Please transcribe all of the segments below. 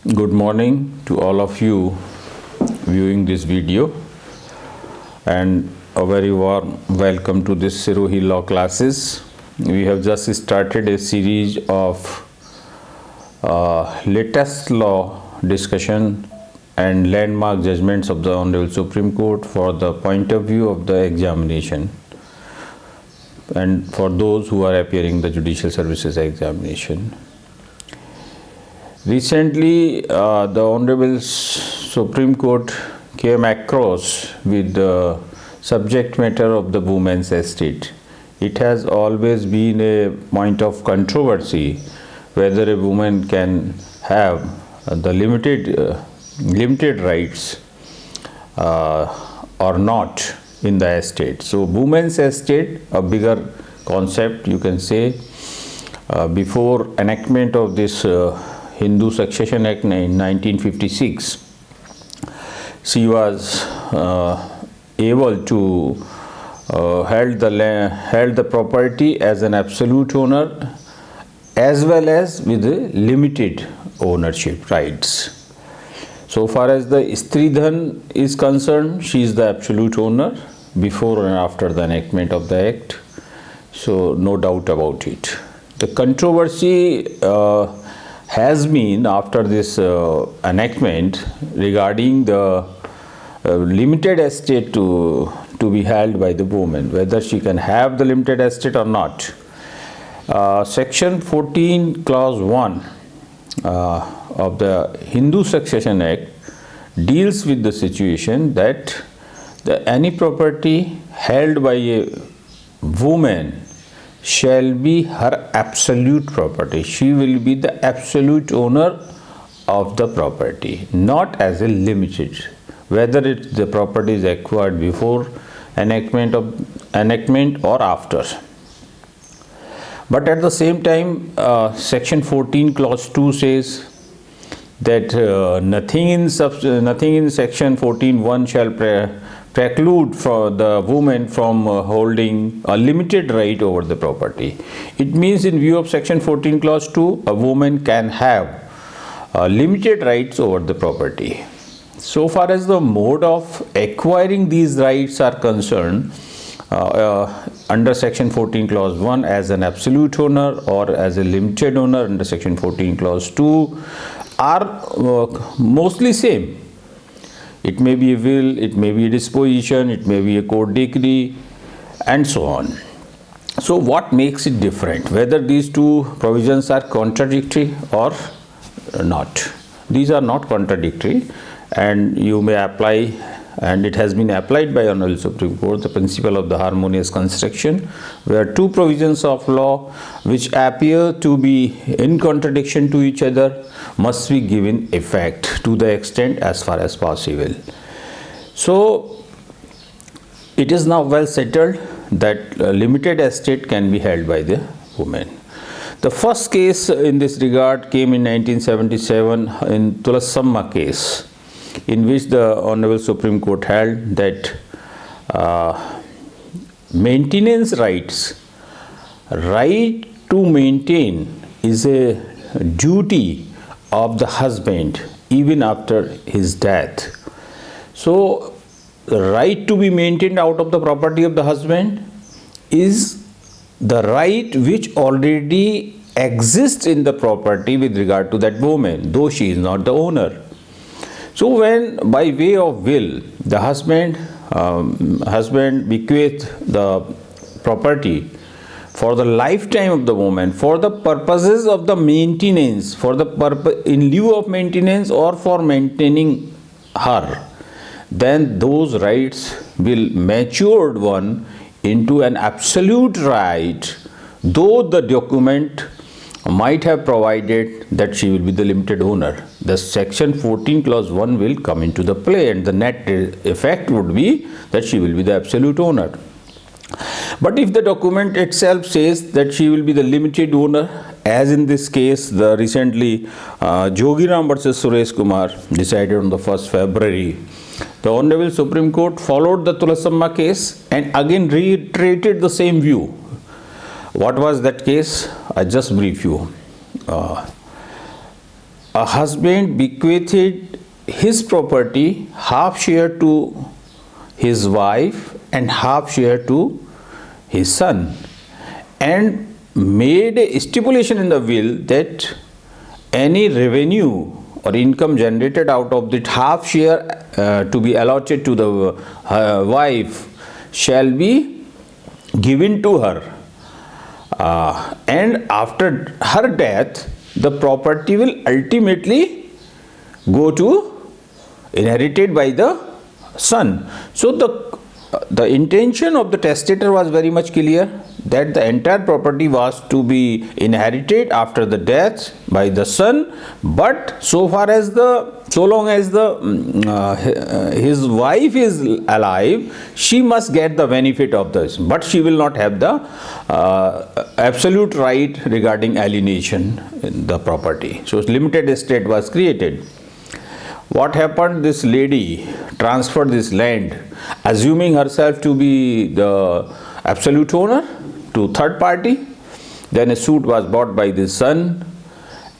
Good morning to all of you viewing this video, and a very warm welcome to this SIROHI law classes. We have just started a series of latest law discussion and landmark judgments of the Honorable Supreme Court for the point of view of the examination and for those who are appearing the judicial services examination. Recently, the Honorable Supreme Court came across with the subject matter of the women's estate. It has always been a point of controversy whether a woman can have the limited rights or not in the estate. So, women's estate, a bigger concept you can say. Before enactment of this Hindu Succession Act in 1956, she was able to held the property as an absolute owner as well as with limited ownership rights. So far as the Stridhan is concerned, she is the absolute owner before and after the enactment of the act. So no doubt about it. The controversy has been after this enactment regarding the limited estate to be held by the woman, whether she can have the limited estate or not. Section 14 clause 1 of the Hindu Succession Act deals with the situation that any property held by a woman shall be her absolute property. She will be the absolute owner of the property, not as a limited, whether the property is acquired before enactment or after. But at the same time, section 14 clause 2 says that nothing in section 14(1) shall preclude for the woman from holding a limited right over the property. It means in view of section 14 clause 2, a woman can have limited rights over the property. So far as the mode of acquiring these rights are concerned, under section 14 clause 1 as an absolute owner or as a limited owner under section 14 clause 2 are mostly same. It may be a will, it may be a disposition, it may be a court decree, and so on. So what makes it different? Whether these two provisions are contradictory or not. These are not contradictory, and you may apply, and it has been applied by Honorable Supreme Court, the principle of the harmonious construction, where two provisions of law which appear to be in contradiction to each other must be given effect to the extent as far as possible. So it is now well settled that limited estate can be held by the woman. The first case in this regard came in 1977 in Tulasamma case, in which the Honorable Supreme Court held that maintenance rights, right to maintain, is a duty of the husband even after his death. So the right to be maintained out of the property of the husband is the right which already exists in the property with regard to that woman, though she is not the owner. So when by way of will the husband bequeath the property for the lifetime of the woman for the purposes of the maintenance, in lieu of maintenance or for maintaining her, then those rights will matured one into an absolute right, though the document might have provided that she will be the limited owner. The section 14 clause 1 will come into the play, and the net effect would be that she will be the absolute owner. But if the document itself says that she will be the limited owner, as in this case the recently Jogiram versus Suresh Kumar decided on the 1st February, the Honorable Supreme Court followed the Tulasamma case and again reiterated the same view. What was that case? I just brief you. a husband bequeathed his property half share to his wife and half share to his son, and made a stipulation in the will that any revenue or income generated out of the half share to be allotted to the wife shall be given to her, and after her death the property will ultimately go to inherited by the son. So the intention of the testator was very much clear, that the entire property was to be inherited after the death by the son, but so long as his wife is alive, she must get the benefit of this, but she will not have the absolute right regarding alienation in the property. So limited estate was created. What happened? This lady transferred this land, assuming herself to be the absolute owner, to third party. Then a suit was brought by the son,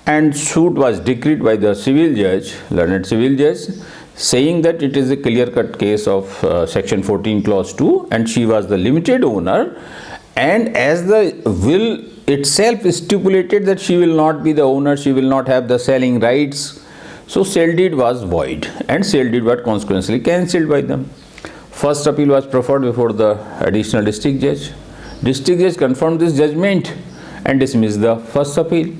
and suit was decreed by the civil judge, learned civil judge, saying that it is a clear-cut case of section 14 clause 2, and she was the limited owner, and as the will itself stipulated that she will not be the owner, she will not have the selling rights. So sale deed was void, and sale deed was consequently cancelled by them. First appeal was preferred before the additional district judge. District judge confirmed this judgment and dismissed the first appeal.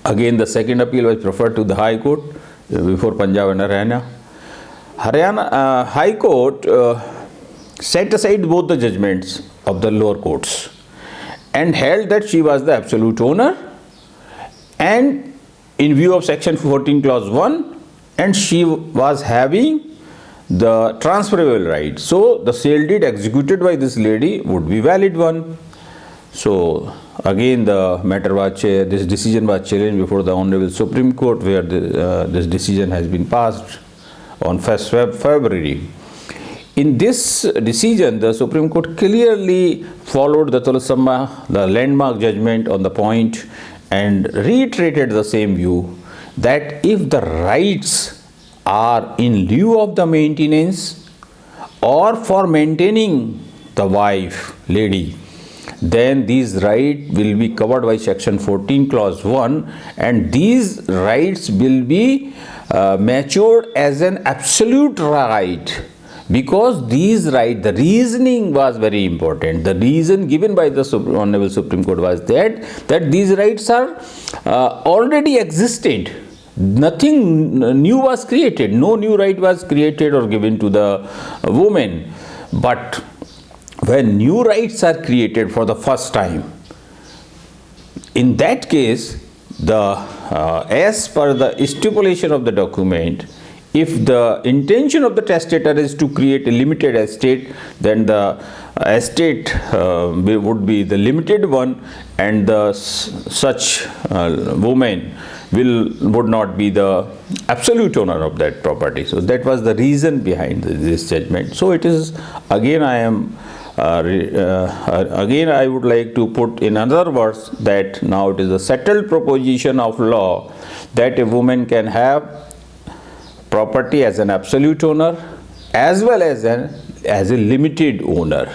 Again, the second appeal was preferred to the High Court before Punjab and Haryana. Haryana High Court set aside both the judgments of the lower courts and held that she was the absolute owner, and in view of section 14 clause 1, and she was having the transferable right. So the sale deed executed by this lady would be valid one. So again the matter was, this decision was challenged before the Honorable Supreme Court, where this decision has been passed on 1st February. In this decision, the Supreme Court clearly followed the Tulasamma, the landmark judgment on the point, and reiterated the same view that if the rights are in lieu of the maintenance or for maintaining the wife, lady, then these rights will be covered by section 14 clause 1, and these rights will be matured as an absolute right, because these rights, the reasoning was very important. The reason given by the Honorable Supreme Court was that these rights are already existed. Nothing new was created. No new right was created or given to the woman. But when new rights are created for the first time, in that case, as per the stipulation of the document, if the intention of the testator is to create a limited estate, then the estate would be the limited one, and the such woman would not be the absolute owner of that property. So that was the reason behind this judgment. So it is, again I would like to put in other words that now it is a settled proposition of law that a woman can have property as an absolute owner as well as a limited owner,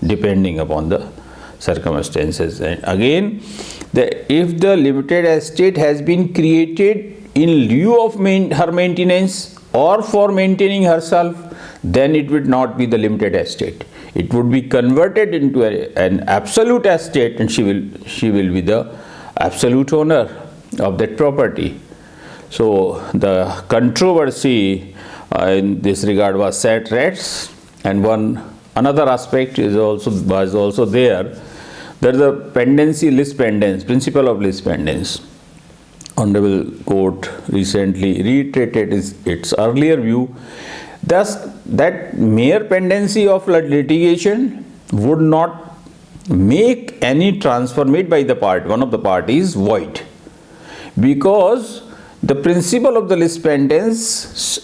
depending upon the circumstances. And again, if the limited estate has been created in lieu of her maintenance or for maintaining herself, then it would not be the limited estate. It would be converted into an absolute estate, and she will be the absolute owner of that property. So the controversy in this regard was set rates, and another aspect was also there. There is a pendency lis pendens, principle of lis pendens. Honorable Court recently reiterated its earlier view, thus that mere pendency of litigation would not make any transfer made by one of the parties void, because the principle of the lis pendens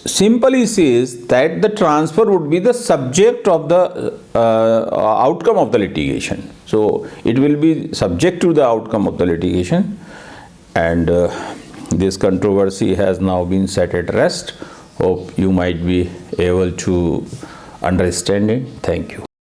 simply says that the transfer would be the subject of the outcome of the litigation. So it will be subject to the outcome of the litigation, and this controversy has now been set at rest. Hope you might be able to understand it. Thank you.